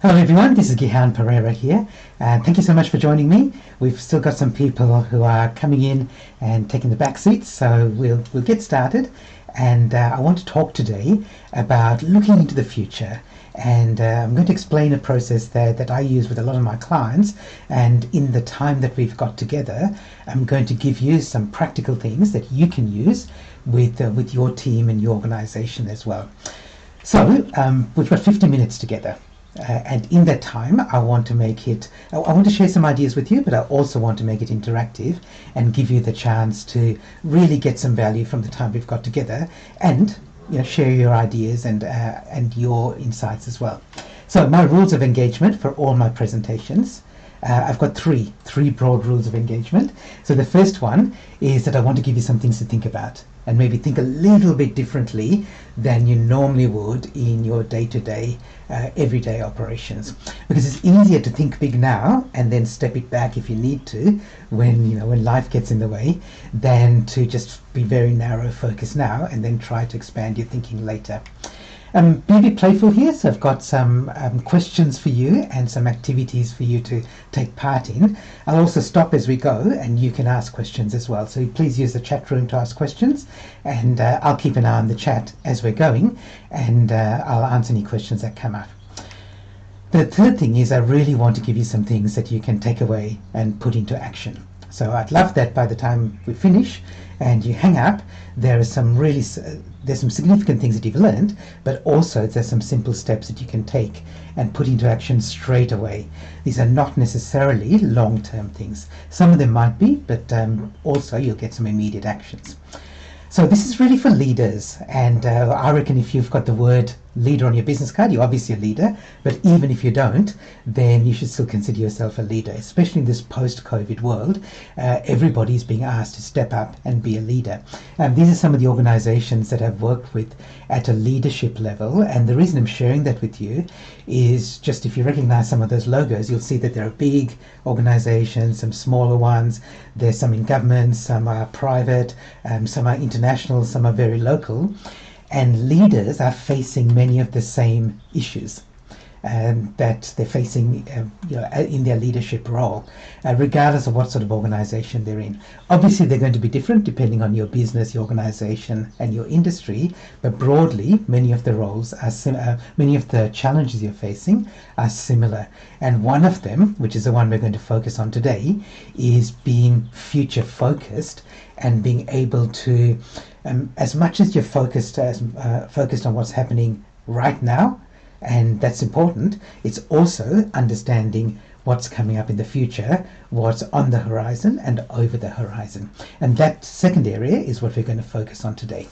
Hello everyone, this is Gihan Pereira here, and thank you so much for joining me. We've still got some people who are coming in and taking the back seats, so we'll get started. And I want to talk today about looking into the future. And I'm going to explain a process that I use with a lot of my clients. And in the time that we've got together, I'm going to give you some practical things that you can use with your team and your organization as well. So we've got 50 minutes together. And in that time, I want to share some ideas with you, but I also want to make it interactive and give you the chance to really get some value from the time we've got together, and share your ideas and your insights as well. So my rules of engagement for all my presentations. I've got three broad rules of engagement. So the first one is that I want to give you some things to think about, and maybe think a little bit differently than you normally would in your day-to-day, everyday operations. Because it's easier to think big now and then step it back if you need to, when life gets in the way, than to just be very narrow focused now and then try to expand your thinking later. Be a bit playful here, so I've got some questions for you and some activities for you to take part in. I'll also stop as we go, and you can ask questions as well. So please use the chat room to ask questions, and I'll keep an eye on the chat as we're going, and I'll answer any questions that come up. The third thing is I really want to give you some things that you can take away and put into action. So I'd love that by the time we finish and you hang up, there's some significant things that you've learned, but also there's some simple steps that you can take and put into action straight away. These are not necessarily long-term things. Some of them might be, but also you'll get some immediate actions. So this is really for leaders, and I reckon if you've got the word leader on your business card, you're obviously a leader, but even if you don't, then you should still consider yourself a leader, especially in this post-COVID world. Everybody's being asked to step up and be a leader. These are some of the organizations that I've worked with at a leadership level, and the reason I'm sharing that with you is just if you recognize some of those logos, you'll see that there are big organizations, some smaller ones, there's some in government, some are private, some are international, some are very local. And leaders are facing many of the same issues that they're facing in their leadership role, regardless of what sort of organization they're in. Obviously, they're going to be different depending on your business, your organization, and your industry, but broadly, many of the roles are many of the challenges you're facing are similar. And one of them, which is the one we're going to focus on today, is being future focused and being able to, as much as you're focused on what's happening right now, and that's important, it's also understanding what's coming up in the future, what's on the horizon and over the horizon. And that second area is what we're going to focus on today.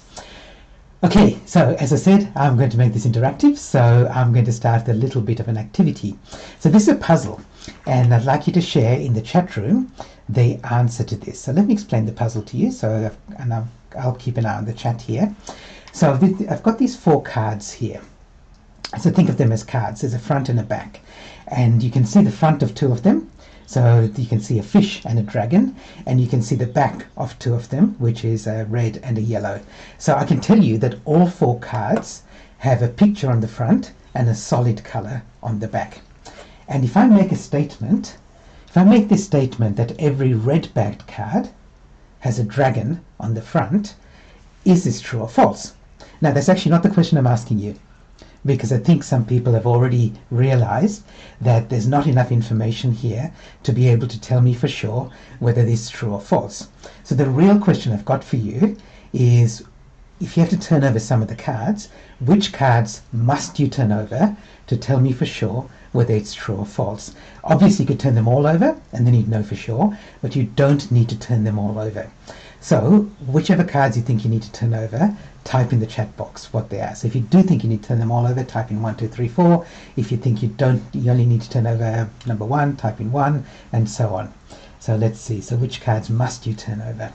Okay, so as I said, I'm going to make this interactive, so I'm going to start with a little bit of an activity. So this is a puzzle, and I'd like you to share in the chat room the answer to this. So let me explain the puzzle to you. I'll keep an eye on the chat here. So I've got these 4 cards here. So think of them as cards. There's a front and a back, and you can see the front of 2 of them. So you can see a fish and a dragon, and you can see the back of 2 of them, which is a red and a yellow. So I can tell you that all 4 cards have a picture on the front and a solid color on the back. And if I make this statement that every red-backed card has a dragon on the front, is this true or false? Now, that's actually not the question I'm asking you, because I think some people have already realized that there's not enough information here to be able to tell me for sure whether this is true or false. So the real question I've got for you is, if you have to turn over some of the cards, which cards must you turn over to tell me for sure whether it's true or false? Obviously, you could turn them all over and then you'd know for sure, but you don't need to turn them all over. So whichever cards you think you need to turn over, type in the chat box what they are. So if you do think you need to turn them all over, type in 1, 2, 3, 4. If you think you only need to turn over number 1, type in 1, and so on. So let's see. So which cards must you turn over?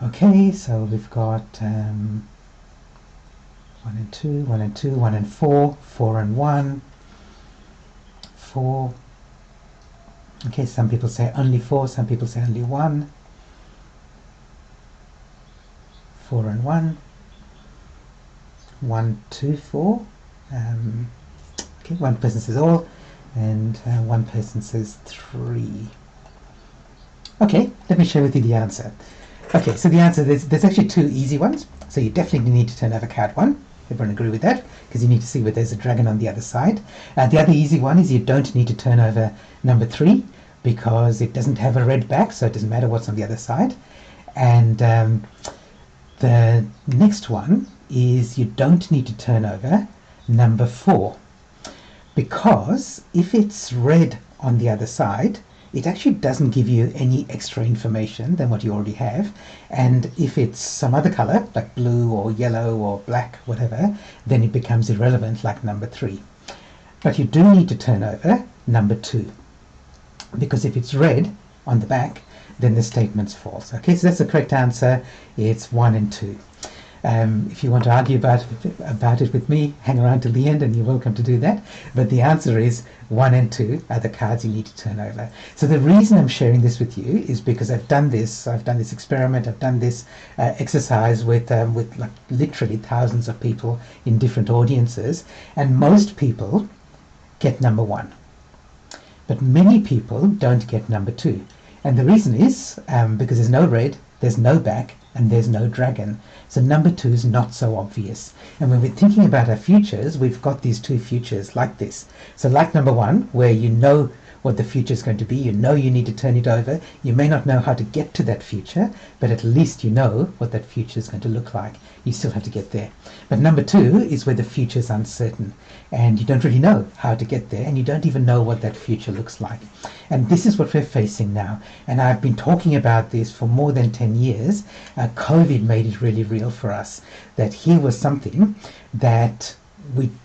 Okay, so we've got 1 and 2, 1 and 2, 1 and 4, 4 and 1, 4. Okay, some people say only 4, some people say only 1. 4 and 1, 1, 2, 4. Okay, one person says all, and one person says 3. Okay, let me share with you the answer. Okay, so the answer, there's actually 2 easy ones. So you definitely need to turn over card 1. Everyone agree with that? Because you need to see where there's a dragon on the other side. The other easy one is you don't need to turn over number 3 because it doesn't have a red back, so it doesn't matter what's on the other side. And the next one is you don't need to turn over number 4 because if it's red on the other side, it actually doesn't give you any extra information than what you already have. And if it's some other color, like blue or yellow or black, whatever, then it becomes irrelevant, like number 3. But you do need to turn over number 2, because if it's red on the back, then the statement's false. Okay, so that's the correct answer. It's 1 and 2. If you want to argue about it with me, hang around till the end and you're welcome to do that. But the answer is 1 and 2 are the cards you need to turn over. So the reason I'm sharing this with you is because I've done this experiment, I've done this exercise with like literally thousands of people in different audiences, and most people get number 1. But many people don't get number 2. And the reason is because there's no red, there's no back, and there's no dragon. So number 2 is not so obvious. And when we're thinking about our futures, we've got these 2 futures like this. So like number 1, where you know what the future is going to be, you know you need to turn it over. You may not know how to get to that future, but at least you know what that future is going to look like. You still have to get there. But number 2 is where the future is uncertain, and you don't really know how to get there, and you don't even know what that future looks like. And this is what we're facing now. And I've been talking about this for more than 10 years. COVID made it really real for us, that here was something that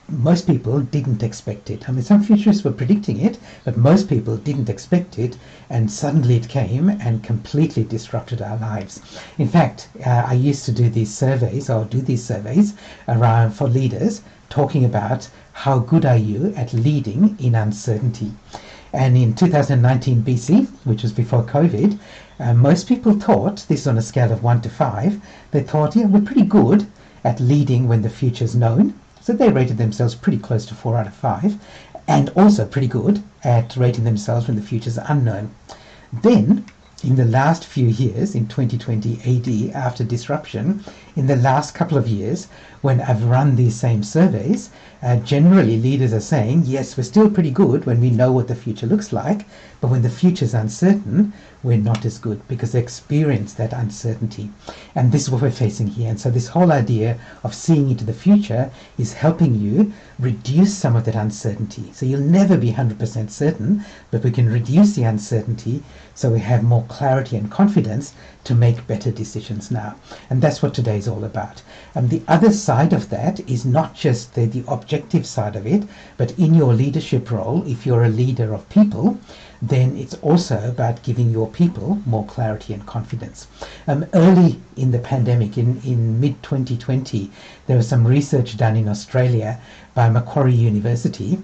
most people didn't expect it. I mean, some futurists were predicting it, but most people didn't expect it, and suddenly it came and completely disrupted our lives. In fact, I used to do these surveys around for leaders, talking about how good are you at leading in uncertainty. And in 2019 BC, which was before COVID, most people thought, this is on a scale of 1 to 5, they thought, yeah, we're pretty good at leading when the future's known. So they rated themselves pretty close to 4 out of 5, and also pretty good at rating themselves when the future's unknown. Then, in the last few years, in 2020 AD, after disruption, in the last couple of years, when I've run these same surveys, generally leaders are saying, yes, we're still pretty good when we know what the future looks like, but when the future's uncertain, we're not as good because they experience that uncertainty. And this is what we're facing here. And so this whole idea of seeing into the future is helping you reduce some of that uncertainty. So you'll never be 100% certain, but we can reduce the uncertainty so we have more clarity and confidence to make better decisions now. And that's what today's all about. And the other side of that is not just the objective side of it, but in your leadership role, if you're a leader of people, then it's also about giving your people more clarity and confidence. Early in the pandemic, in mid-2020, there was some research done in Australia by Macquarie University,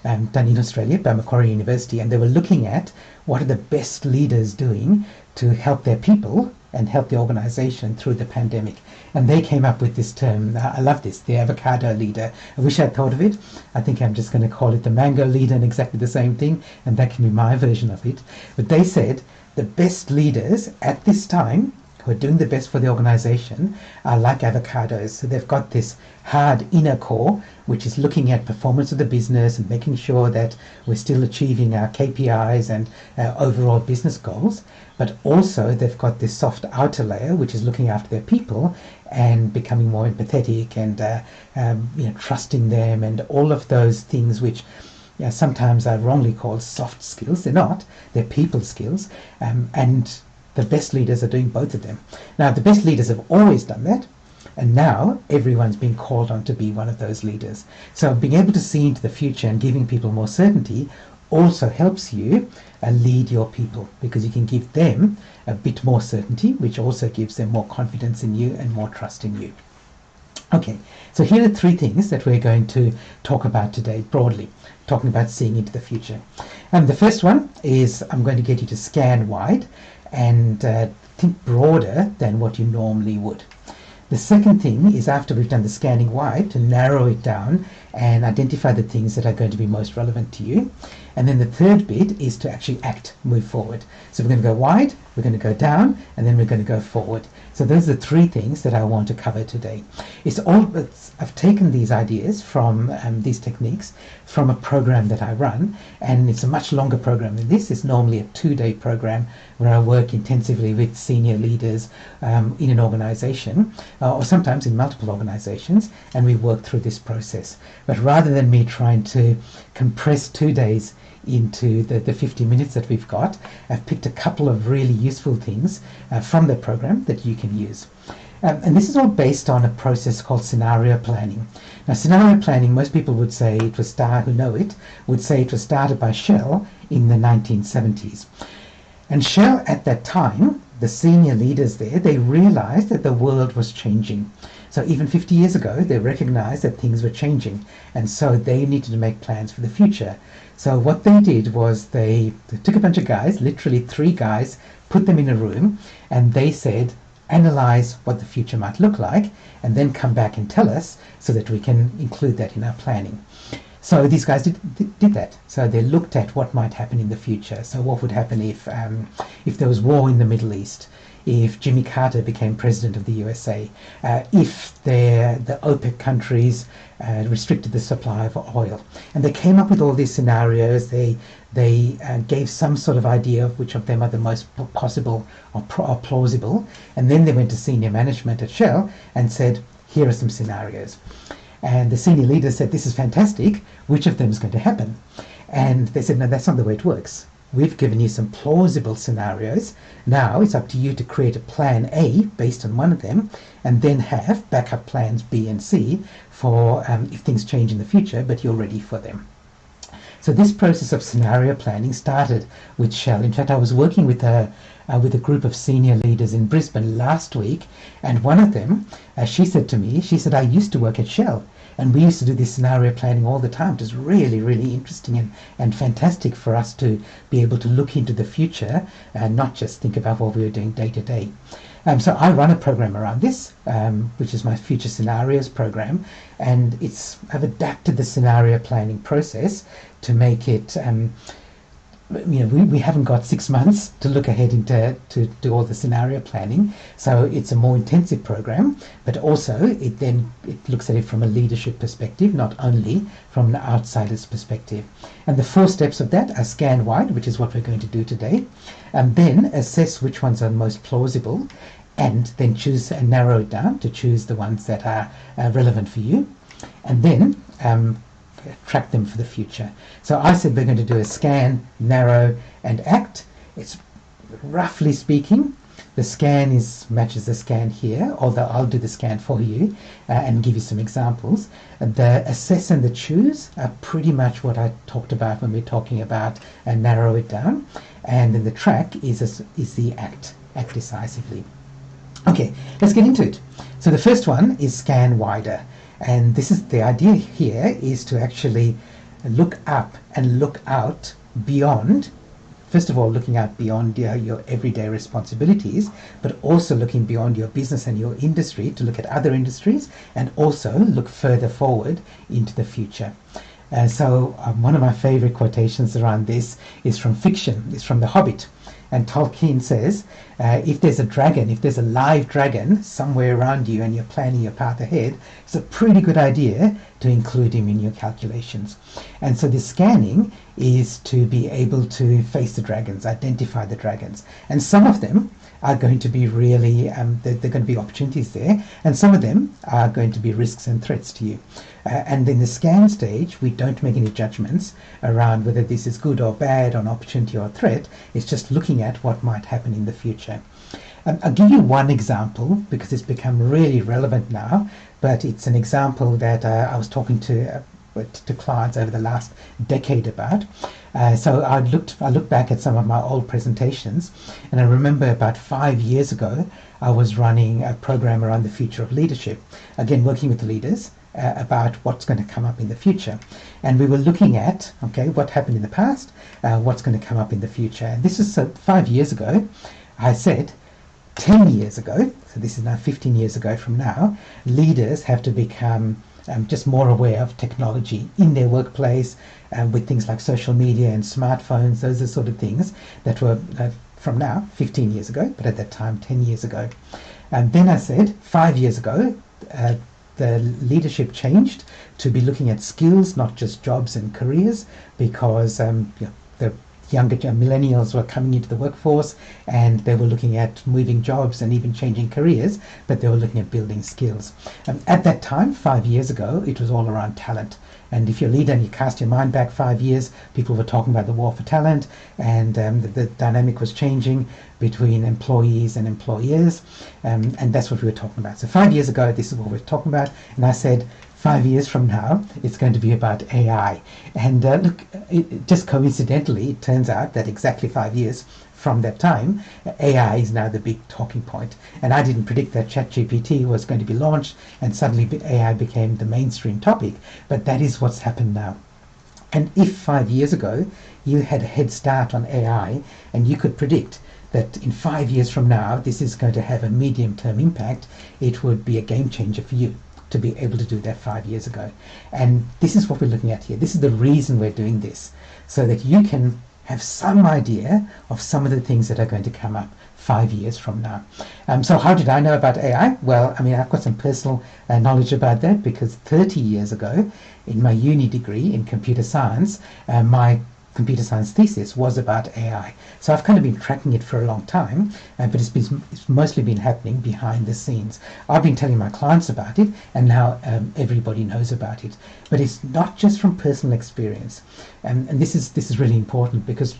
and they were looking at what are the best leaders doing to help their people and help the organization through the pandemic. And they came up with this term, I love this, the avocado leader. I wish I'd thought of it. I think I'm just going to call it the mango leader, and exactly the same thing, and that can be my version of it. But they said the best leaders at this time, who are doing the best for the organization, are like avocados. So they've got this hard inner core, which is looking at performance of the business and making sure that we're still achieving our KPIs and our overall business goals. But also they've got this soft outer layer, which is looking after their people and becoming more empathetic and trusting them, and all of those things which sometimes are wrongly called soft skills. They're not. They're people skills. And the best leaders are doing both of them. Now, the best leaders have always done that, and now everyone's being called on to be one of those leaders. So being able to see into the future and giving people more certainty also helps you lead your people, because you can give them a bit more certainty, which also gives them more confidence in you and more trust in you. Okay, so here are 3 things that we're going to talk about today broadly, talking about seeing into the future. And the first one is I'm going to get you to scan wide and think broader than what you normally would. The second thing is, after we've done the scanning wide, to narrow it down and identify the things that are going to be most relevant to you. And then the third bit is to actually move forward. So we're going to go wide, we're going to go down, and then we're going to go forward. So those are the three things that I want to cover today. I've taken these ideas from these techniques from a program that I run, and it's a much longer program than this. It's normally a 2-day program where I work intensively with senior leaders in an organization, or sometimes in multiple organizations, and we work through this process. But rather than me trying to compress 2 days into the 50 minutes that we've got, I've picked a couple of really useful things from the program that you can use. And this is all based on a process called scenario planning. Now, scenario planning, most people would say who know it, would say it was started by Shell in the 1970s. And Shell at that time, the senior leaders there, they realized that the world was changing. So even 50 years ago, they recognized that things were changing, and so they needed to make plans for the future. So what they did was they took a bunch of guys, literally 3 guys, put them in a room, and they said, analyze what the future might look like, and then come back and tell us so that we can include that in our planning. So these guys did that. So they looked at what might happen in the future. So what would happen if there was war in the Middle East, if Jimmy Carter became president of the USA, if the OPEC countries restricted the supply of oil. And they came up with all these scenarios. They gave some sort of idea of which of them are the most possible or plausible. And then they went to senior management at Shell and said, here are some scenarios. And the senior leaders said, this is fantastic. Which of them is going to happen? And they said, no, that's not the way it works. We've given you some plausible scenarios. Now it's up to you to create a plan A based on one of them, and then have backup plans B and C for if things change in the future, but you're ready for them. So this process of scenario planning started with Shell. In fact, I was working with a group of senior leaders in Brisbane last week, and one of them, she said to me, I used to work at Shell, and we used to do this scenario planning all the time. It was really, really interesting and fantastic for us to be able to look into the future and not just think about what we were doing day to day. So I run a program around this, which is my Future Scenarios program, and I've adapted the scenario planning process to make it, we haven't got 6 months to look ahead to do all the scenario planning, so it's a more intensive program, but also it looks at it from a leadership perspective, not only from an outsider's perspective. And the 4 steps of that are scan wide, which is what we're going to do today, and then assess which ones are most plausible, and then choose and narrow it down to choose the ones that are relevant for you, and then track them for the future. So I said we're going to do a scan, narrow, and act. It's roughly speaking, the scan matches the scan here, although I'll do the scan for you and give you some examples. The assess and the choose are pretty much what I talked about when we're talking about narrow it down, and then the track is the act decisively. Okay, let's get into it. So the first one is scan wider. And this is the idea here, is to actually look up and look out beyond, first of all, looking out beyond your everyday responsibilities, but also looking beyond your business and your industry to look at other industries, and also look further forward into the future. So one of my favorite quotations around this is from fiction. It's from The Hobbit. And Tolkien says, if there's a live dragon somewhere around you and you're planning your path ahead, it's a pretty good idea to include him in your calculations. And so the scanning is to be able to face the dragons, identify the dragons. And some of them are going to be really, they're going to be opportunities there, and some of them are going to be risks and threats to you. And in the scan stage, we don't make any judgments around whether this is good or bad, an opportunity or a threat. It's just looking at what might happen in the future. I'll give you one example because it's become really relevant now, but it's an example that I was talking to clients over the last decade about. So I looked back at some of my old presentations, and I remember about 5 years ago, I was running a program around the future of leadership, again working with the leaders about what's going to come up in the future. And we were looking at, what happened in the past, what's going to come up in the future. And this is 5 years ago. I said, 10 years ago, so this is now 15 years ago from now, leaders have to become just more aware of technology in their workplace, with things like social media and smartphones. Those are sort of things that were from now 15 years ago, but at that time 10 years ago. And then I said 5 years ago, the leadership changed to be looking at skills, not just jobs and careers, because the younger millennials were coming into the workforce and they were looking at moving jobs and even changing careers, but they were looking at building skills. At that time, 5 years ago, it was all around talent. And if you're a leader and you cast your mind back 5 years, people were talking about the war for talent, and the dynamic was changing between employees and employers, and that's what we were talking about. So 5 years ago, this is what we're talking about, and I said 5 years from now, it's going to be about AI. And look, just coincidentally, it turns out that exactly 5 years from that time, AI is now the big talking point. And I didn't predict that ChatGPT was going to be launched and suddenly AI became the mainstream topic, but that is what's happened now. And if 5 years ago you had a head start on AI and you could predict that in 5 years from now this is going to have a medium-term impact, it would be a game changer for you to be able to do that 5 years ago. And this is what we're looking at here. This is the reason we're doing this, so that you can have some idea of some of the things that are going to come up 5 years from now. So how did I know about AI? Well, I mean, I've got some personal knowledge about that, because 30 years ago in my uni degree in computer science, my computer science thesis was about AI. So I've kind of been tracking it for a long time, but it's mostly been happening behind the scenes. I've been telling my clients about it, and now everybody knows about it. But it's not just from personal experience, and this is really important, because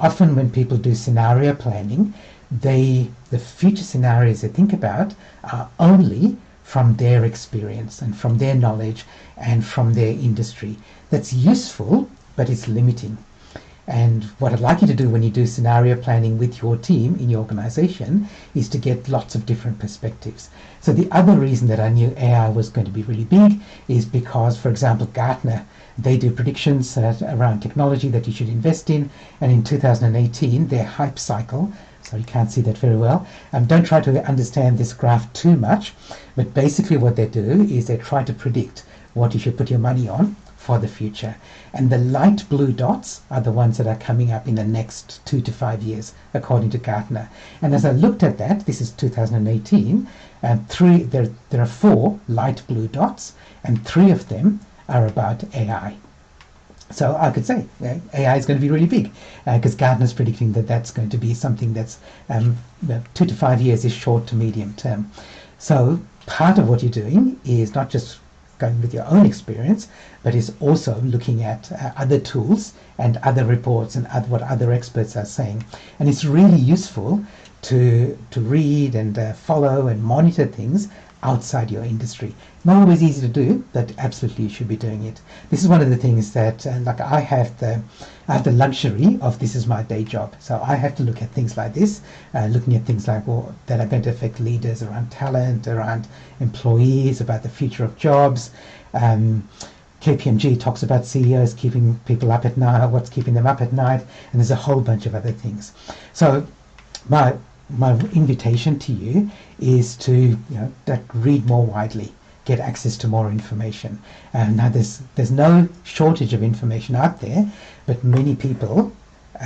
often when people do scenario planning, the future scenarios they think about are only from their experience and from their knowledge and from their industry. That's useful, but it's limiting. And what I'd like you to do when you do scenario planning with your team in your organization is to get lots of different perspectives. So the other reason that I knew AI was going to be really big is because, for example, Gartner, they do predictions around technology that you should invest in. And in 2018, their hype cycle, so you can't see that very well. Don't try to understand this graph too much, but basically what they do is they try to predict what you should put your money on for the future. And the light blue dots are the ones that are coming up in the next 2 to 5 years, according to Gartner. And as I looked at that, this is 2018, there are 4 light blue dots, and 3 of them are about AI. So I could say AI is going to be really big, because Gartner's predicting that that's going to be something that's 2 to 5 years is short to medium term. So part of what you're doing is not just going with your own experience, but is also looking at other tools and other reports and what other experts are saying. And it's really useful to read and follow and monitor things outside your industry. Not always easy to do, but absolutely you should be doing it. This is one of the things that like I have the luxury of, this is my day job. So I have to look at things like this, looking at things like that are going to affect leaders, around talent, around employees, about the future of jobs. KPMG talks about CEOs keeping people up at night, what's keeping them up at night, and there's a whole bunch of other things. So my invitation to you is to read more widely, get access to more information. Now there's no shortage of information out there, but many people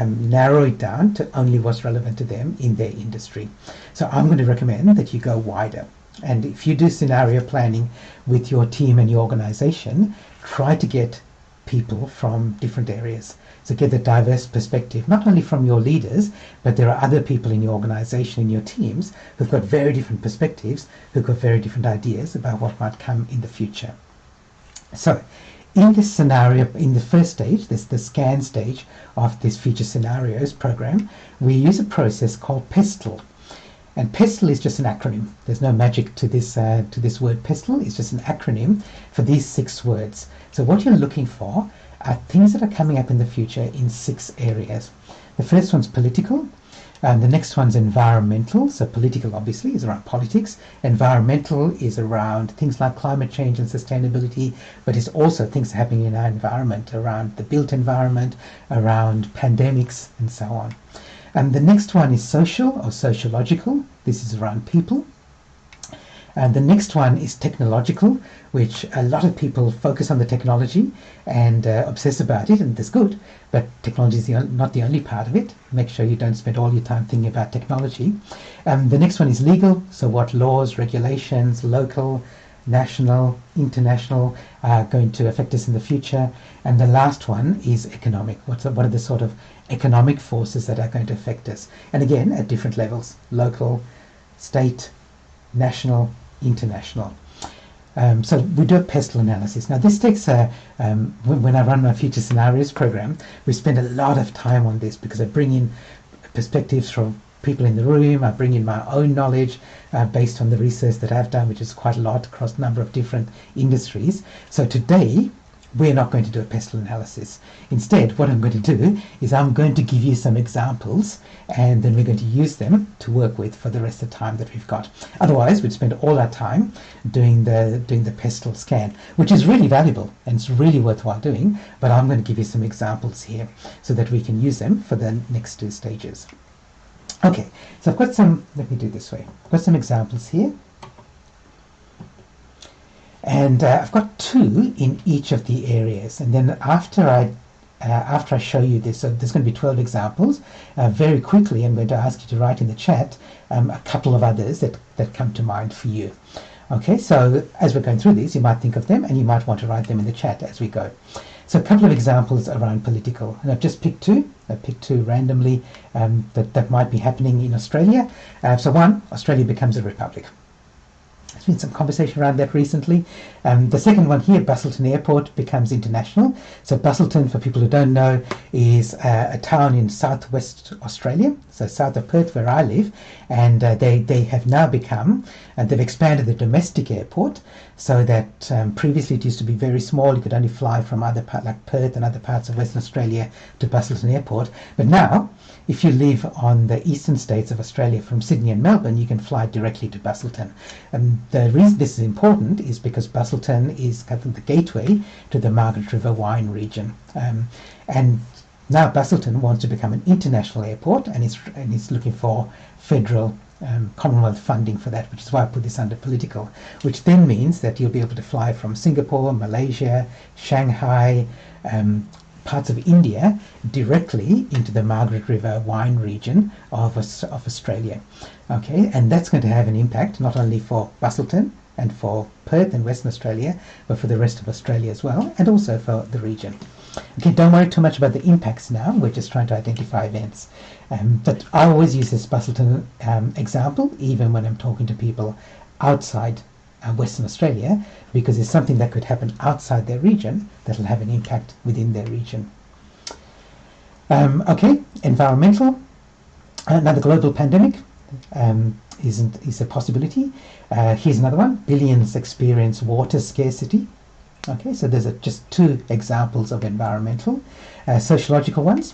narrow it down to only what's relevant to them in their industry. So I'm going to recommend that you go wider. And if you do scenario planning with your team and your organization, try to get people from different areas. So get a diverse perspective, not only from your leaders, but there are other people in your organization, in your teams, who've got very different perspectives, who've got very different ideas about what might come in the future. So in this scenario, in the first stage, this the scan stage of this future scenarios program, we use a process called PESTLE. And PESTLE is just an acronym. There's no magic to this word PESTLE. It's just an acronym for these 6 words. So what you're looking for are things that are coming up in the future in 6 areas. The first one's political. The next one's environmental. So political obviously is around politics. Environmental is around things like climate change and sustainability, but it's also things happening in our environment, around the built environment, around pandemics and so on. The next one is social or sociological. This is around people. And the next one is technological, which a lot of people focus on the technology and obsess about it, and that's good. But technology is not the only part of it. Make sure you don't spend all your time thinking about technology. The next one is legal. So what laws, regulations, local, national, international, are going to affect us in the future. And the last one is economic. What are the sort of economic forces that are going to affect us? And again, at different levels: local, state, national, international. So we do a pestle analysis. Now this takes when I run my future scenarios program, we spend a lot of time on this because I bring in perspectives from people in the room. I bring in my own knowledge based on the research that I've done, which is quite a lot across a number of different industries. So today we're not going to do a pestle analysis. Instead, what I'm going to do is I'm going to give you some examples, and then we're going to use them to work with for the rest of the time that we've got. Otherwise, we'd spend all our time doing the pestle scan, which is really valuable and it's really worthwhile doing, but I'm going to give you some examples here so that we can use them for the next two stages. Okay, so I've got some, let me do it this way. I've got some examples here. And I've got two in each of the areas, and then after I show you this, so there's going to be 12 examples. Very quickly, I'm going to ask you to write in the chat a couple of others that come to mind for you. Okay, so as we're going through these, you might think of them, and you might want to write them in the chat as we go. So a couple of examples around political, and I've just picked two. I picked two randomly that might be happening in Australia. So one, Australia becomes a republic. There's been some conversation around that recently. The second one here, Busselton Airport becomes international. So Busselton, for people who don't know, is a town in southwest Australia, so south of Perth where I live, and they have now become, they've expanded the domestic airport so that previously it used to be very small. You could only fly from other parts like Perth and other parts of Western Australia to Busselton Airport. But now, if you live on the eastern states of Australia from Sydney and Melbourne, you can fly directly to Busselton. And the reason this is important is because Busselton is kind of the gateway to the Margaret River wine region. And now Busselton wants to become an international airport, and is looking for federal Commonwealth funding for that, which is why I put this under political, which then means that you'll be able to fly from Singapore, Malaysia, Shanghai, parts of India directly into the Margaret River wine region of Australia. Okay, and that's going to have an impact not only for Busselton and for Perth and Western Australia, but for the rest of Australia as well, and also for the region. Okay, don't worry too much about the impacts now. We're just trying to identify events. But I always use this Busselton example, even when I'm talking to people outside Western Australia, because it's something that could happen outside their region that will have an impact within their region. Okay, environmental. Another global pandemic is a possibility. Here's another one. Billions experience water scarcity. Okay, so there's just two examples of environmental. Sociological ones.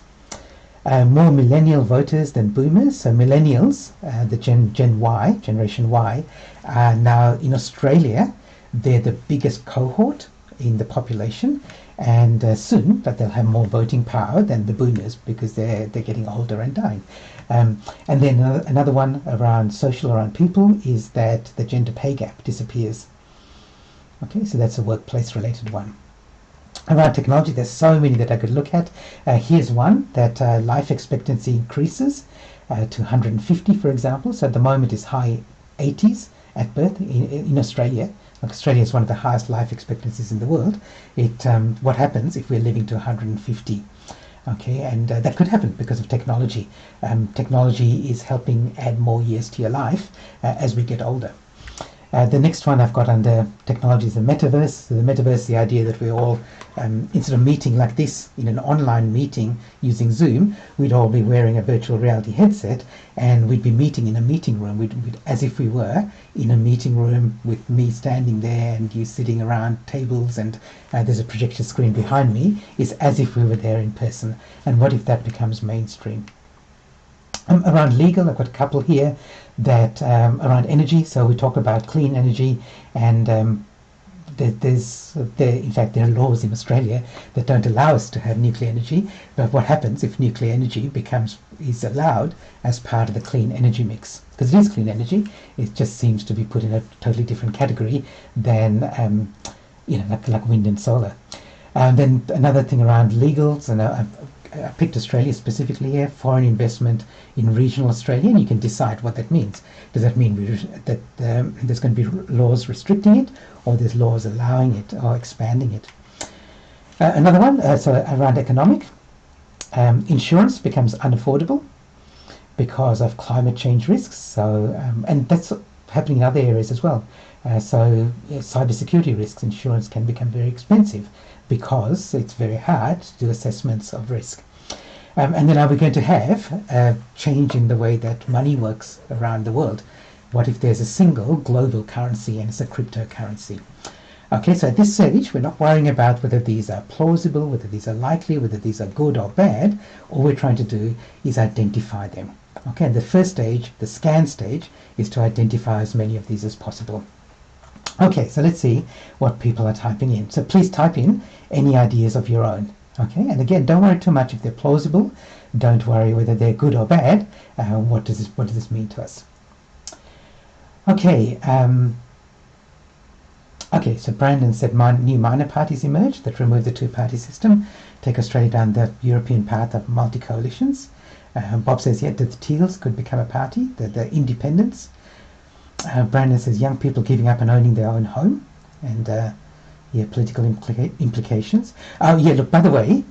More millennial voters than boomers. So millennials, the Gen Y, Generation Y, are now in Australia. They're the biggest cohort in the population, and soon that they'll have more voting power than the boomers because they're getting older and dying. And then another one around people is that the gender pay gap disappears. Okay, so that's a workplace related one. Around technology, there's so many that I could look at. Here's one that life expectancy increases to 150, for example. So at the moment is high 80s at birth in Australia. Australia is one of the highest life expectancies in the world. What happens if we're living to 150? Okay, and that could happen because of technology. Technology is helping add more years to your life as we get older. The next one I've got under technology is the metaverse. So the metaverse, the idea that we're all, instead of meeting like this in an online meeting using Zoom, we'd all be wearing a virtual reality headset and we'd be meeting in a meeting room, as if we were in a meeting room with me standing there and you sitting around tables and there's a projector screen behind me, is as if we were there in person. And what if that becomes mainstream? Around legal, I've got a couple here that around energy. So we talk about clean energy, and in fact there are laws in Australia that don't allow us to have nuclear energy. But what happens if nuclear energy is allowed as part of the clean energy mix? because it is clean energy. It just seems to be put in a totally different category than like wind and solar. Then another thing around legals, and I picked Australia specifically here, foreign investment in regional Australia, and you can decide what that means. Does that mean that there's going to be laws restricting it, or there's laws allowing it or expanding it? Another one, so around economic, insurance becomes unaffordable because of climate change risks. So, and that's happening in other areas as well. Cybersecurity risks, insurance can become very expensive because it's very hard to do assessments of risk. And then are we going to have a change in the way that money works around the world? What if there's a single global currency and it's a cryptocurrency? Okay, so at this stage, we're not worrying about whether these are plausible, whether these are likely, whether these are good or bad. All we're trying to do is identify them. Okay, and the first stage, the scan stage, is to identify as many of these as possible. Okay, so let's see what people are typing in. So please type in any ideas of your own. Okay, and again, don't worry too much if they're plausible. Don't worry whether they're good or bad. What does this mean to us? Okay. Okay, so Brandon said new minor parties emerge that remove the two-party system, take Australia down the European path of multi-coalitions. Bob says, yeah, the Teals could become a party, the independents. Brandon says, young people giving up and owning their own home, and political implications. Oh, yeah, look, by the way,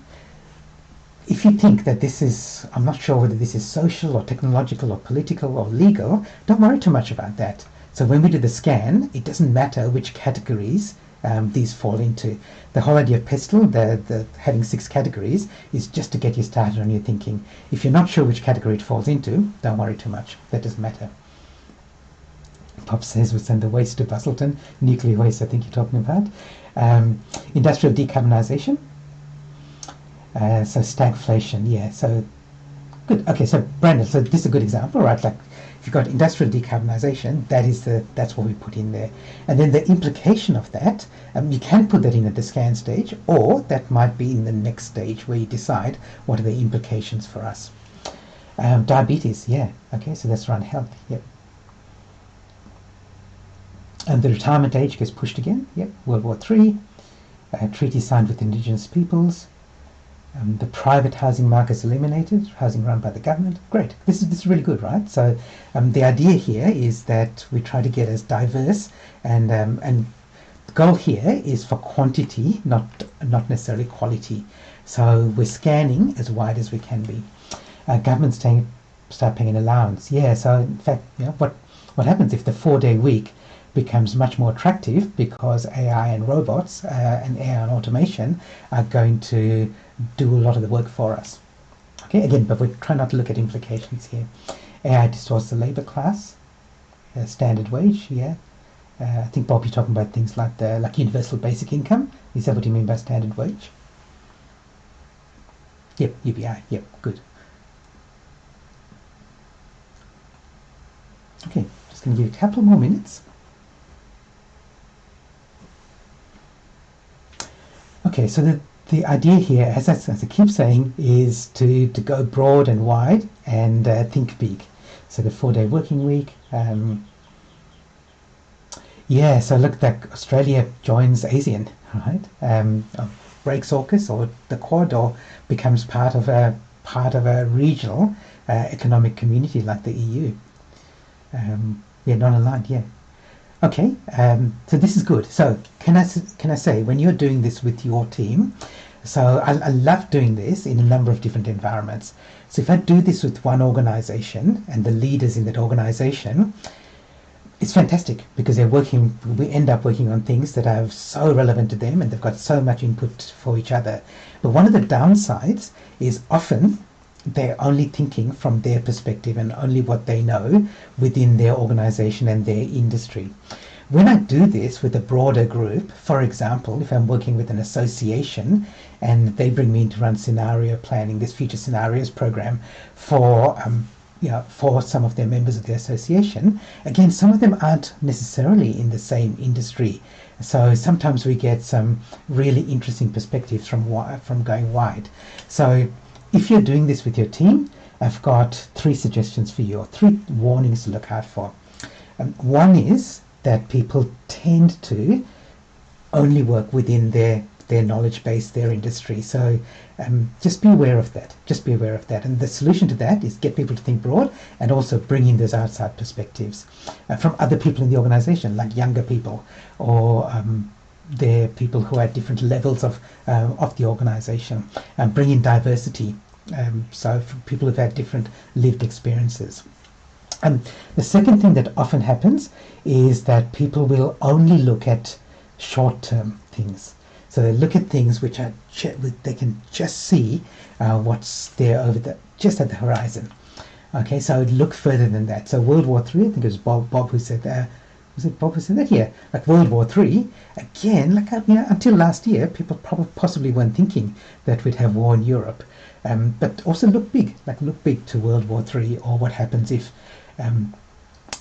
if you think that this is, I'm not sure whether this is social or technological or political or legal, don't worry too much about that. So when we do the scan, it doesn't matter which categories these fall into. The whole idea of PESTLE, the having 6 categories, is just to get you started on your thinking. If you're not sure which category it falls into, don't worry too much. That doesn't matter. Pop says we'll send the waste to Busselton. Nuclear waste, I think you're talking about. Industrial decarbonisation. So stagflation, yeah. So good. Okay, so Brandon, so this is a good example, right? Like if you've got industrial decarbonisation, that's what we put in there. And then the implication of that, you can put that in at the scan stage, or that might be in the next stage where you decide what are the implications for us. Diabetes, yeah. Okay, so that's around health. Yep. And the retirement age gets pushed again. Yep. World War III. Treaty signed with Indigenous peoples. The private housing market is eliminated. Housing run by the government. Great. This is really good, right? So the idea here is that we try to get as diverse, and the goal here is for quantity, not necessarily quality. So we're scanning as wide as we can be. Governments start paying an allowance. Yeah. So in fact, what happens if the 4-day week becomes much more attractive because AI and robots and AI and automation are going to do a lot of the work for us. Okay, again, but we try not to look at implications here. AI distorts the labor class, standard wage, yeah. I think Bob, you're talking about things like universal basic income. Is that what you mean by standard wage? Yep, UBI, yep, good. Okay, just going to give you a couple more minutes. Okay, so the idea here, as I keep saying, is to go broad and wide and think big. So the 4-day working week. Yeah, so look, that Australia joins ASEAN, right? Breaks AUKUS or the Quad, or becomes part of a regional economic community like the EU. Non-aligned, yeah. Okay, so this is good. So can I say, when you're doing this with your team, so I love doing this in a number of different environments. So if I do this with one organization and the leaders in that organization, it's fantastic because we end up working on things that are so relevant to them and they've got so much input for each other. But one of the downsides is often they're only thinking from their perspective and only what they know within their organization and their industry. When I do this with a broader group, for example, if I'm working with an association and they bring me in to run scenario planning, this future scenarios program for some of their members of the association, again, some of them aren't necessarily in the same industry. So sometimes we get some really interesting perspectives from going wide. So if you're doing this with your team, I've got three suggestions for you, or three warnings to look out for. One is that people tend to only work within their knowledge base, their industry. So just be aware of that. Just be aware of that. And the solution to that is get people to think broad and also bring in those outside perspectives from other people in the organization, like younger people or they're people who are at different levels of the organization, and bring in diversity. So for people who've had different lived experiences. The second thing that often happens is that people will only look at short-term things. So they look at things which are they can just see what's there just at the horizon. Okay, so I would look further than that. So World War III, I think it was Bob who said that. Was it Bob who said that? Yeah, like World War III, again, like until last year, people possibly weren't thinking that we'd have war in Europe. But also look big to World War III, or what happens if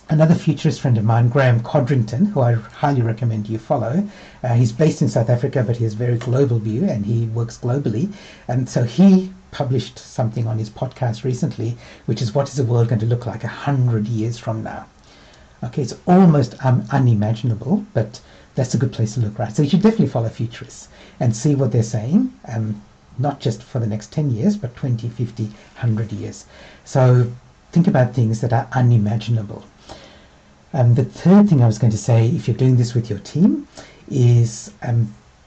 another futurist friend of mine, Graham Codrington, who I highly recommend you follow. He's based in South Africa, but he has a very global view and he works globally. And so he published something on his podcast recently, which is what is the world going to look like 100 years from now? Okay, it's almost unimaginable, but that's a good place to look, right? So you should definitely follow futurists and see what they're saying, not just for the next 10 years, but 20, 50, 100 years. So think about things that are unimaginable. The third thing I was going to say, if you're doing this with your team, is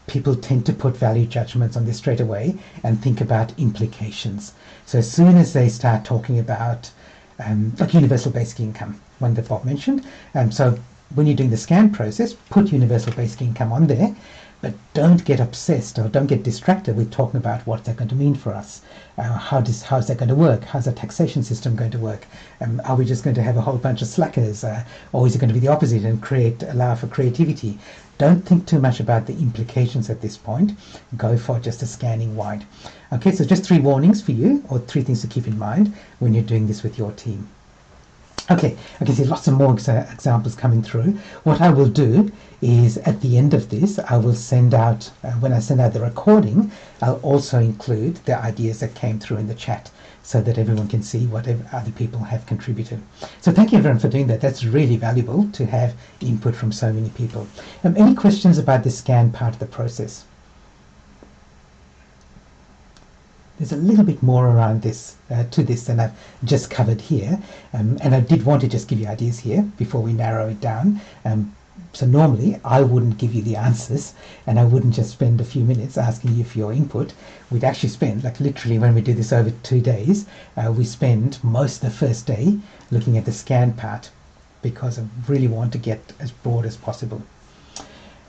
people tend to put value judgments on this straight away and think about implications. So as soon as they start talking about like universal basic income, one that Bob mentioned, so when you're doing the scan process, put universal basic income on there, but don't get obsessed or don't get distracted with talking about what they're going to mean for us. How's that going to work? How's the taxation system going to work? Are we just going to have a whole bunch of slackers? Or is it going to be the opposite and allow for creativity? Don't think too much about the implications at this point. Go for just a scanning wide. Okay, so just three warnings for you, or three things to keep in mind when you're doing this with your team. Okay, I can see lots of more examples coming through. What I will do is at the end of this, I will send out, when I send out the recording, I'll also include the ideas that came through in the chat so that everyone can see what other people have contributed. So thank you everyone for doing that. That's really valuable to have input from so many people. Any questions about the scan part of the process? There's a little bit more around this to this than I've just covered here, and I did want to just give you ideas here before we narrow it down. So normally I wouldn't give you the answers, and I wouldn't just spend a few minutes asking you for your input. We'd actually spend, like literally when we do this over 2 days, we spend most of the first day looking at the scan part, because I really want to get as broad as possible.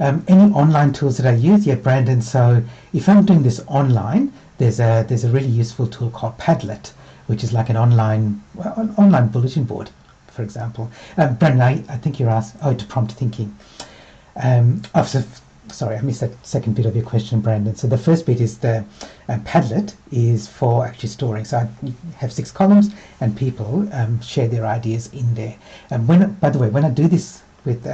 Any online tools that I use? Yeah, Brandon, so if I'm doing this online, there's a really useful tool called Padlet, which is like an online bulletin board, for example. Brandon, I think you're asked, to prompt thinking. Sorry, I missed that second bit of your question, Brandon. So the first bit is the Padlet is for actually storing. So I have 6 columns, and people share their ideas in there. And by the way, when I do this with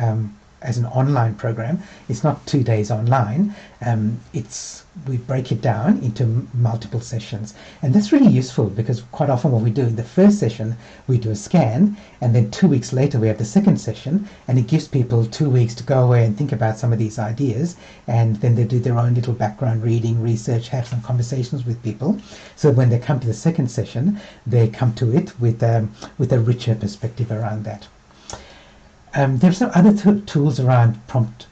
as an online program, it's not 2 days online. We break it down into multiple sessions, and that's really useful, because quite often what we do in the first session, we do a scan, and then 2 weeks later we have the second session, and it gives people 2 weeks to go away and think about some of these ideas, and then they do their own little background reading, research, have some conversations with people, so when they come to the second session, they come to it with a richer perspective around that. There's some other tools around prompt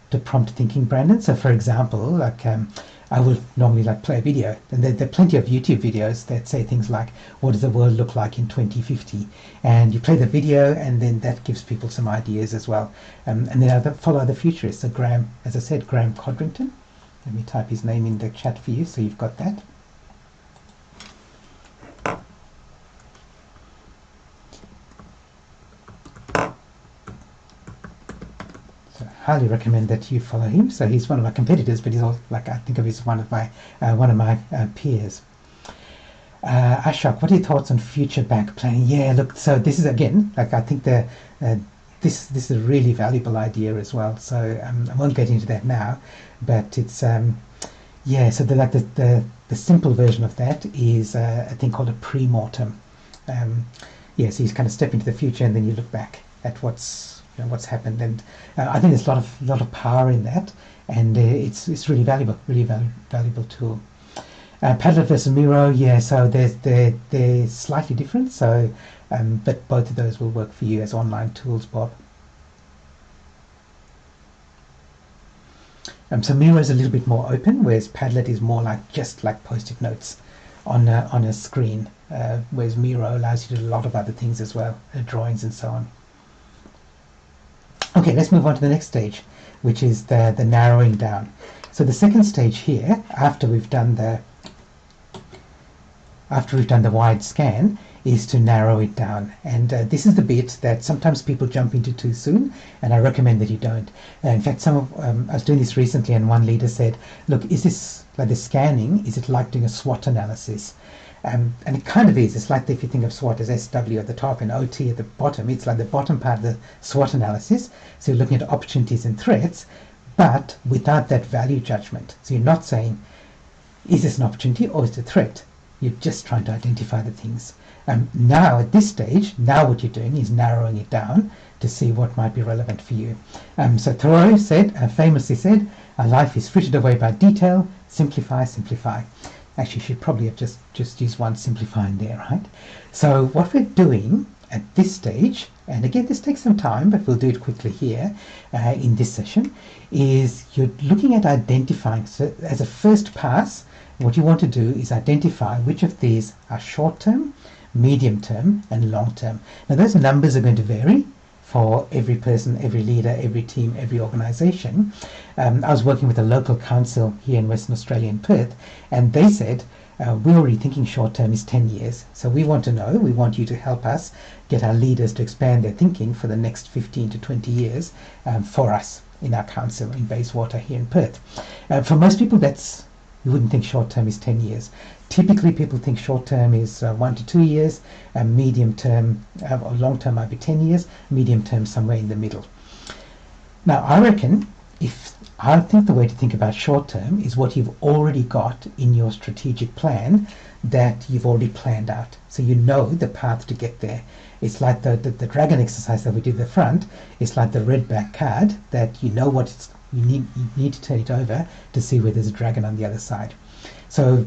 thinking, Brandon. So for example, like I will normally play a video, and there are plenty of YouTube videos that say things like, what does the world look like in 2050? And you play the video, and then that gives people some ideas as well. And then I follow the futurists. So Graham, as I said, Graham Codrington. Let me type his name in the chat for you so you've got that. Highly recommend that you follow him. So he's one of my competitors, but he's also, I think of as one of my peers. Ashok, what are your thoughts on future bank planning? Yeah, look, so this is again, I think this is a really valuable idea as well. So I won't get into that now, but it's so the simple version of that is a thing called a pre-mortem. Yeah, so you kind of step into the future and then you look back at what's happened, and I think there's a lot of power in that, and it's really valuable, valuable tool. Padlet versus Miro, yeah, so they're slightly different, so but both of those will work for you as online tools, Bob. So Miro is a little bit more open, whereas Padlet is more like just like post-it notes on a screen, whereas Miro allows you to do a lot of other things as well, drawings and so on. Okay, let's move on to the next stage, which is the narrowing down. So the second stage here, after we've done the wide scan, is to narrow it down. And this is the bit that sometimes people jump into too soon, and I recommend that you don't. In fact, I was doing this recently, and one leader said, look, is this like the scanning, is it like doing a SWOT analysis? And it kind of is. It's like if you think of SWOT as SW at the top and OT at the bottom, it's like the bottom part of the SWOT analysis. So you're looking at opportunities and threats, but without that value judgment. So you're not saying, is this an opportunity or is it a threat? You're just trying to identify the things. Now at this stage, now what you're doing is narrowing it down to see what might be relevant for you. So Thoreau famously said, "Our life is frittered away by detail. Simplify, simplify." Actually, should probably have just used one simplifying there, right? So what we're doing at this stage, and again, this takes some time, but we'll do it quickly here in this session, is you're looking at identifying. So as a first pass, what you want to do is identify which of these are short-term, medium-term, and long-term. Now, those numbers are going to vary for every person, every leader, every team, every organization. I was working with a local council here in Western Australia in Perth, and they said, we're already thinking short-term is 10 years. So we want you to help us get our leaders to expand their thinking for the next 15 to 20 years for us in our council in Bayswater here in Perth. For most people, you wouldn't think short-term is 10 years. Typically, people think short-term is 1 to 2 years, medium-term or long-term might be 10 years, medium-term somewhere in the middle. Now, I think the way to think about short-term is what you've already got in your strategic plan that you've already planned out. So you know the path to get there. It's like the dragon exercise that we did at the front. It's like the red back card that you know what you need to turn it over to see where there's a dragon on the other side. So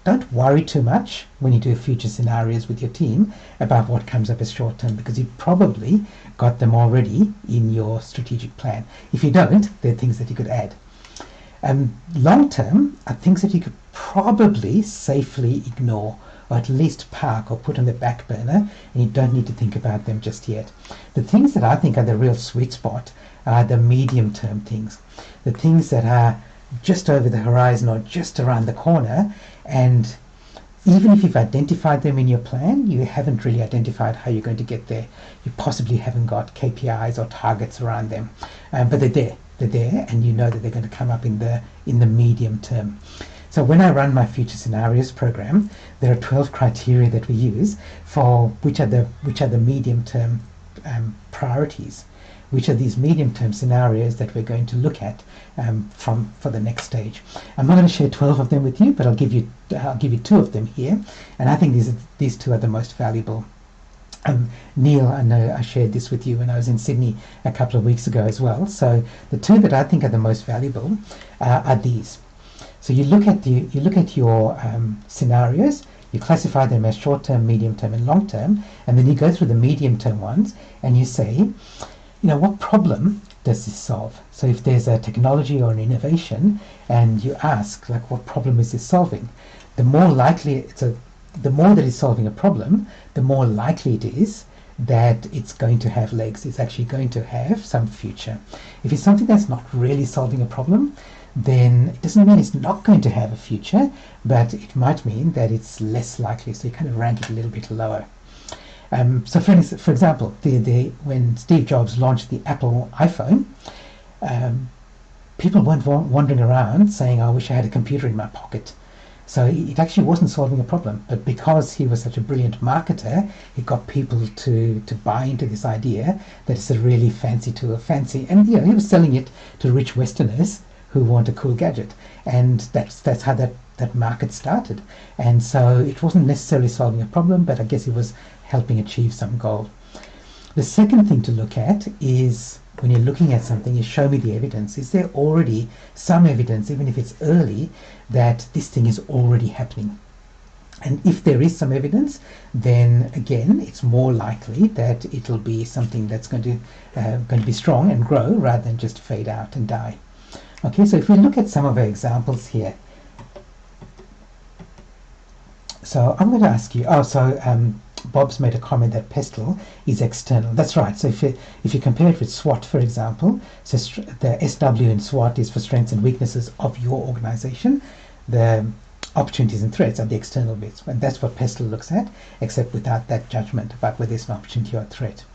don't worry too much when you do future scenarios with your team about what comes up as short term, because you've probably got them already in your strategic plan. If you don't, they're things that you could add. Long term are things that you could probably safely ignore, or at least park or put on the back burner, and you don't need to think about them just yet. The things that I think are the real sweet spot are the medium term things, the things that are just over the horizon or just around the corner, and even if you've identified them in your plan, you haven't really identified how you're going to get there. You possibly haven't got KPIs or targets around them, but they're there, and you know that they're going to come up in the medium term. So when I run my future scenarios program, there are 12 criteria that we use for which are the medium term priorities. Which are these medium-term scenarios that we're going to look at for the next stage. I'm not going to share 12 of them with you, but I'll give you 2 of them here, and I think these 2 are the most valuable. Neil, I know I shared this with you when I was in Sydney a couple of weeks ago as well. So the 2 that I think are the most valuable are these. So you look at your scenarios. You classify them as short-term, medium-term, and long-term, and then you go through the medium-term ones, and you say, what problem does this solve? So if there's a technology or an innovation and you ask, what problem is this solving? The more likely the more that it's solving a problem, the more likely it is that it's going to have legs. It's actually going to have some future. If it's something that's not really solving a problem, then it doesn't mean it's not going to have a future, but it might mean that it's less likely. So you kind of rank it a little bit lower. So for example, when Steve Jobs launched the Apple iPhone, people weren't wandering around saying, I wish I had a computer in my pocket. So it actually wasn't solving a problem, but because he was such a brilliant marketer, he got people to buy into this idea that it's a really fancy tool, and he was selling it to rich Westerners who want a cool gadget, and that's how that that market started. And so it wasn't necessarily solving a problem, but I guess it was helping achieve some goal. The second thing to look at is, when you're looking at something, is show me the evidence. Is there already some evidence, even if it's early, that this thing is already happening? And if there is some evidence, then again, it's more likely that it'll be something that's going to be strong and grow rather than just fade out and die. Okay, so if we look at some of our examples here. So I'm going to ask you, Bob's made a comment that Pestle is external. That's right. So if you compare it with SWOT, for example, so the SW in SWOT is for strengths and weaknesses of your organization. The opportunities and threats are the external bits, and that's what Pestle looks at, except without that judgment about whether it's an opportunity or a threat.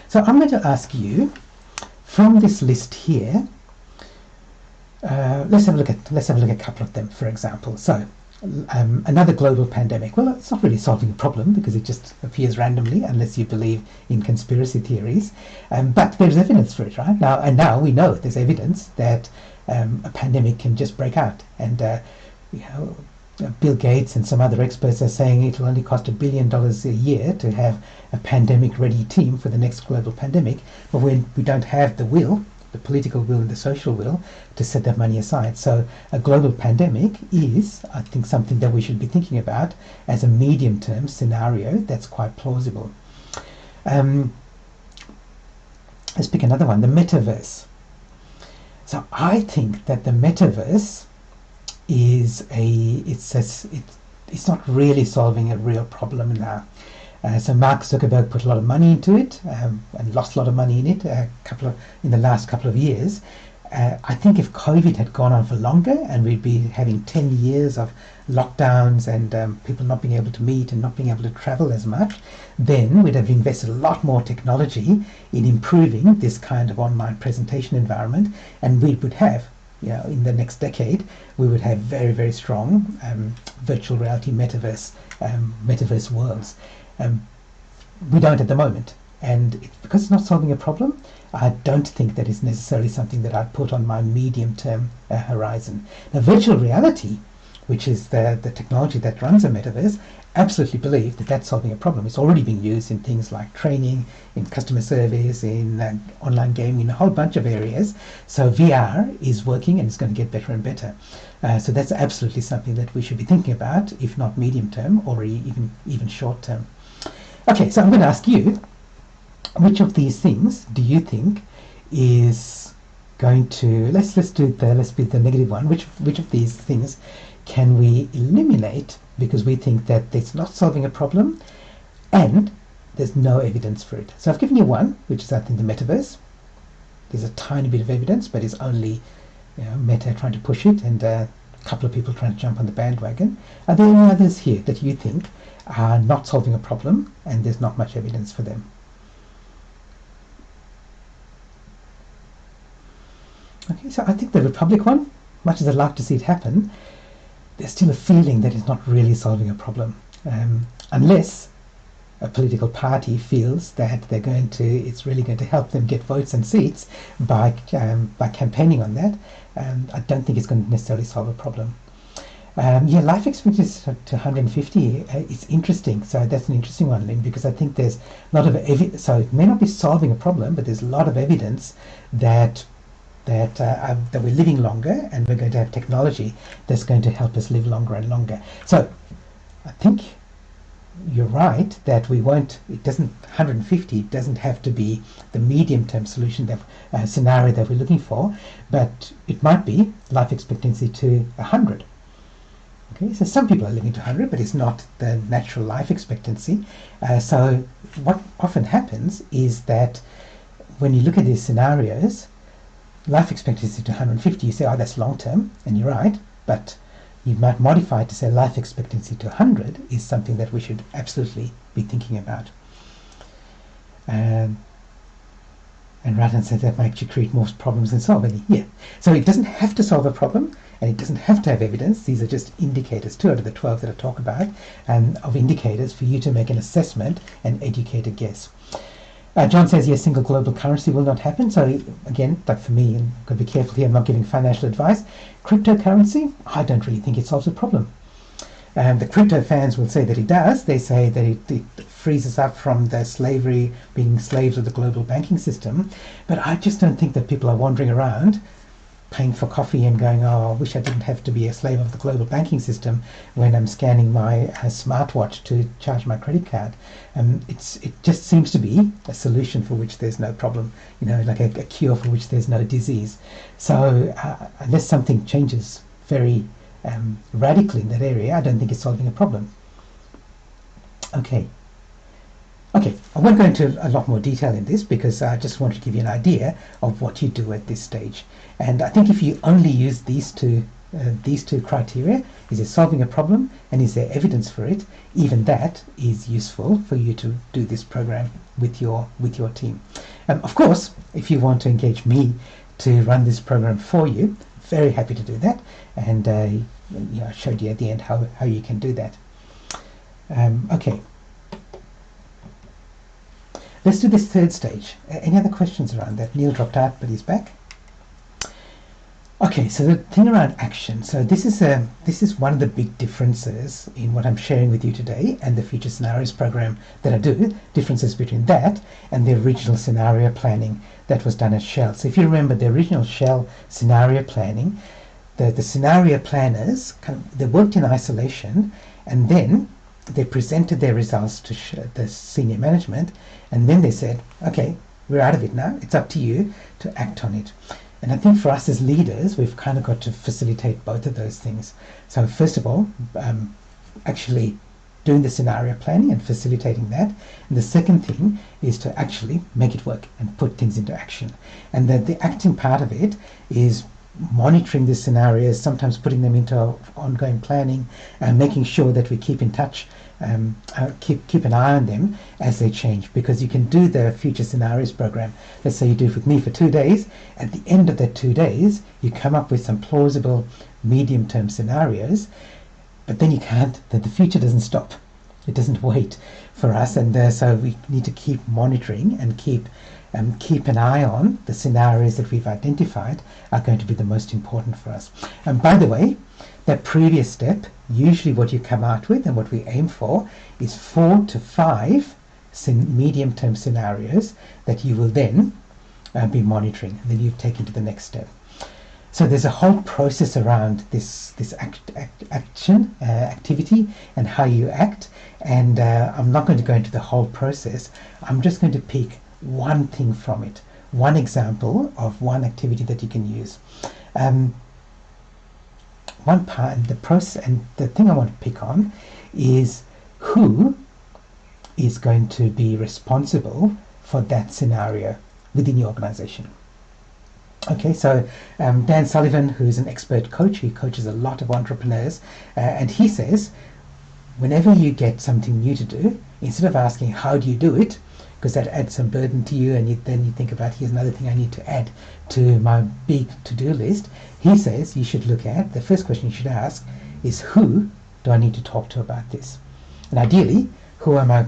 So I'm going to ask you, from this list here, let's have a look at a couple of them, for example. So another global pandemic. Well, it's not really solving a problem because it just appears randomly, unless you believe in conspiracy theories. But there's evidence for it, right? Now we know there's evidence that a pandemic can just break out, and Bill Gates and some other experts are saying it'll only cost $1 billion a year to have a pandemic-ready team for the next global pandemic. But when we don't have the will, the political will and the social will, to set that money aside. So a global pandemic is, I think, something that we should be thinking about as a medium-term scenario that's quite plausible. Let's pick another one, the metaverse. So I think that the metaverse is it's not really solving a real problem now. So Mark Zuckerberg put a lot of money into it and lost a lot of money in it in the last couple of years. I think if COVID had gone on for longer and we'd be having 10 years of lockdowns and people not being able to meet and not being able to travel as much, then we'd have invested a lot more technology in improving this kind of online presentation environment, and we would have, in the next decade, we would have very, very strong virtual reality metaverse worlds. We don't at the moment, and because it's not solving a problem, I don't think that is necessarily something that I'd put on my medium-term horizon. Now, virtual reality, which is the technology that runs a metaverse, absolutely believe that that's solving a problem. It's already being used in things like training, in customer service, in online gaming, in a whole bunch of areas. So VR is working and it's going to get better and better. So that's absolutely something that we should be thinking about, if not medium term or even short term. Okay, so I'm going to ask you, which of these things do you think is going to, let's be the negative one. Which of these things can we eliminate because we think that it's not solving a problem and there's no evidence for it? So I've given you one, which is, I think, the metaverse. There's a tiny bit of evidence, but it's only Meta trying to push it and a couple of people trying to jump on the bandwagon. Are there any others here that you think are not solving a problem and there's not much evidence for them? Okay, so I think the Republic one, much as I'd like to see it happen, there's still a feeling that it's not really solving a problem, unless a political party feels that it's really going to help them get votes and seats by campaigning on that. I don't think it's going to necessarily solve a problem. Life expectancy to 150 is interesting. So that's an interesting one, Lynn, because I think there's a lot of evidence. So it may not be solving a problem, but there's a lot of evidence that we're living longer, and we're going to have technology that's going to help us live longer and longer. So I think you're right that 150 doesn't have to be the medium-term solution scenario that we're looking for, but it might be life expectancy to 100. Okay, so some people are living to 100, but it's not the natural life expectancy. So what often happens is that when you look at these scenarios, life expectancy to 150, you say, oh, that's long term, and you're right, but you might modify it to say life expectancy to 100 is something that we should absolutely be thinking about. And rather than say that might actually create more problems than solve any. Yeah. So it doesn't have to solve a problem, and it doesn't have to have evidence. These are just indicators, 2 out of the 12 that I talk about, and of indicators for you to make an assessment and educated guess. John says, yes, single global currency will not happen. So again, like for me, and I've got to be careful here, I'm not giving financial advice. Cryptocurrency, I don't really think it solves a problem. The crypto fans will say that it does. They say that it frees us up from the slavery, being slaves of the global banking system. But I just don't think that people are wandering around paying for coffee and going, oh, I wish I didn't have to be a slave of the global banking system when I'm scanning my smartwatch to charge my credit card. It just seems to be a solution for which there's no problem, like a cure for which there's no disease. So unless something changes very radically in that area, I don't think it's solving a problem. Okay, I won't go into a lot more detail in this because I just want to give you an idea of what you do at this stage. And I think if you only use these two criteria, is it solving a problem and is there evidence for it, even that is useful for you to do this program with your team. Of course, if you want to engage me to run this program for you, very happy to do that. And I showed you at the end how you can do that. Okay. Let's do this third stage. Any other questions around that? Neil dropped out, but he's back. Okay, so the thing around action. So this is one of the big differences in what I'm sharing with you today and the Future Scenarios program that I do. Differences between that and the original scenario planning that was done at Shell. So if you remember the original Shell scenario planning, the scenario planners they worked in isolation, and then they presented their results to the senior management, and then they said, okay, we're out of it now. It's up to you to act on it. And I think for us as leaders, we've kind of got to facilitate both of those things. So first of all, actually doing the scenario planning and facilitating that. And the second thing is to actually make it work and put things into action. And the acting part of it is monitoring the scenarios, sometimes putting them into ongoing planning and making sure that we keep in touch, keep an eye on them as they change, because you can do the Future Scenarios program. Let's say you do it with me for 2 days. At the end of that 2 days, you come up with some plausible medium-term scenarios, but then the future doesn't stop. It doesn't wait for us, and so we need to keep monitoring and keep an eye on the scenarios that we've identified are going to be the most important for us. And by the way, that previous step, usually what you come out with and what we aim for is 4 to 5 medium-term scenarios that you will then be monitoring, and then you take into the next step. So there's a whole process around this activity and how you act, and I'm not going to go into the whole process. I'm just going to pick one thing from it, one example of one activity that you can use. One part, and the process, and the thing I want to pick on is who is going to be responsible for that scenario within your organization. Okay, so Dan Sullivan, who's an expert coach, he coaches a lot of entrepreneurs, and he says, whenever you get something new to do, instead of asking how do you do it, because that adds some burden to you, and then you think about, here's another thing I need to add to my big to-do list. He says you should look at, the first question you should ask is, who do I need to talk to about this? And ideally, who am I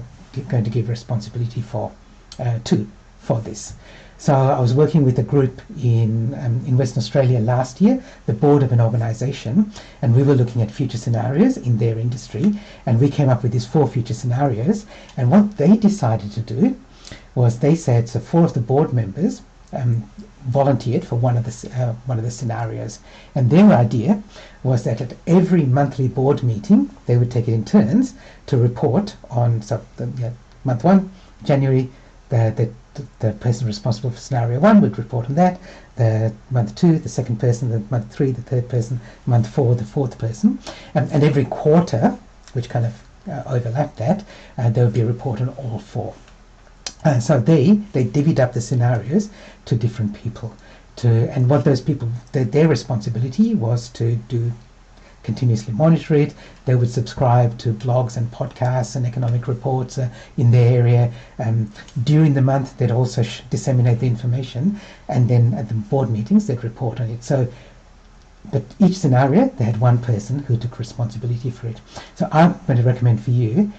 going to give responsibility for this? So I was working with a group in Western Australia last year, the board of an organization, and we were looking at future scenarios in their industry, and we came up with these 4 future scenarios. And what they decided to do was they said, so 4 of the board members volunteered for one of the scenarios, and their idea was that at every monthly board meeting they would take it in turns to report on month 1, January, the person responsible for scenario 1 would report on that, the month 2 the second person, the month 3 the third person, month 4 the fourth person, and every quarter, which kind of overlapped that, there would be a report on all 4. So they divvied up the scenarios to different people, and what those people, their responsibility was to continuously monitor it. They would subscribe to blogs and podcasts and economic reports in their area. During the month, they'd also disseminate the information, and then at the board meetings, they'd report on it. So but each scenario, they had one person who took responsibility for it. So I'm going to recommend for you,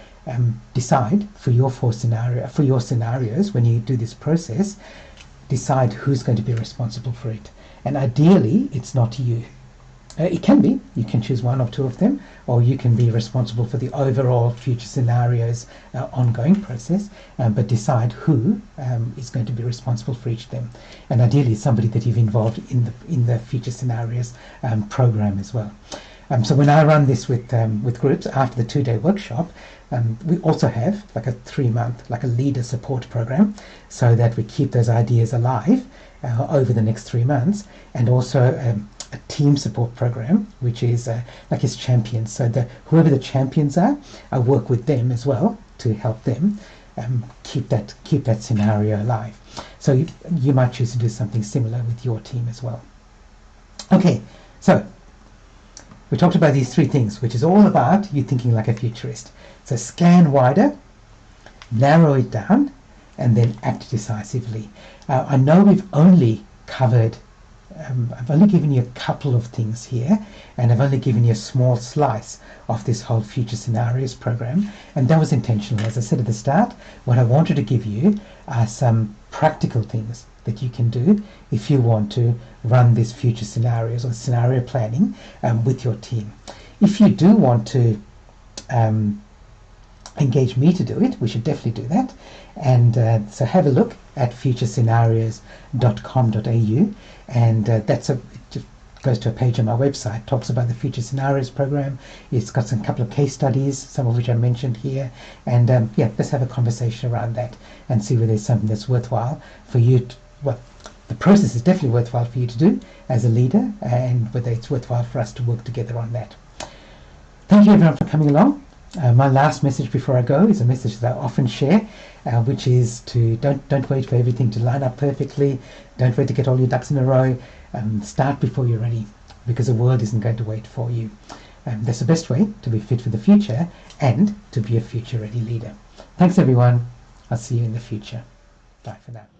decide for your scenarios when you do this process, decide who's going to be responsible for it. And ideally, it's not you. It can be. You can choose one or two of them, or you can be responsible for the overall future scenarios ongoing process, but decide who is going to be responsible for each of them. And ideally, somebody that you've involved in the future scenarios program as well. So when I run this with groups after the 2-day workshop, we also have like a 3-month, like a leader support program, so that we keep those ideas alive over the next 3 months, and also a team support program, which is like his champions. So whoever the champions are, I work with them as well to help them keep that scenario alive. So you might choose to do something similar with your team as well. Okay, so we talked about these 3 things, which is all about you thinking like a futurist. So scan wider, narrow it down, and then act decisively. I know we've only covered I've only given you a couple of things here, and I've only given you a small slice of this whole future scenarios program, and that was intentional. As I said at the start, what I wanted to give you are some practical things that you can do if you want to run these future scenarios or scenario planning with your team. If you do want to engage me to do it, we should definitely do that. And so have a look at futurescenarios.com.au, and it just goes to a page on my website, talks about the Future Scenarios program. It's got some couple of case studies, some of which I mentioned here, and yeah, let's have a conversation around that and see whether there's something that's worthwhile for you to, well, the process is definitely worthwhile for you to do as a leader, and whether it's worthwhile for us to work together on that. Thank you everyone for coming along. My last message before I go is a message that I often share, which is to don't wait for everything to line up perfectly. Don't wait to get all your ducks in a row. Start before you're ready, because the world isn't going to wait for you. That's the best way to be fit for the future and to be a future-ready leader. Thanks everyone. I'll see you in the future. Bye for now.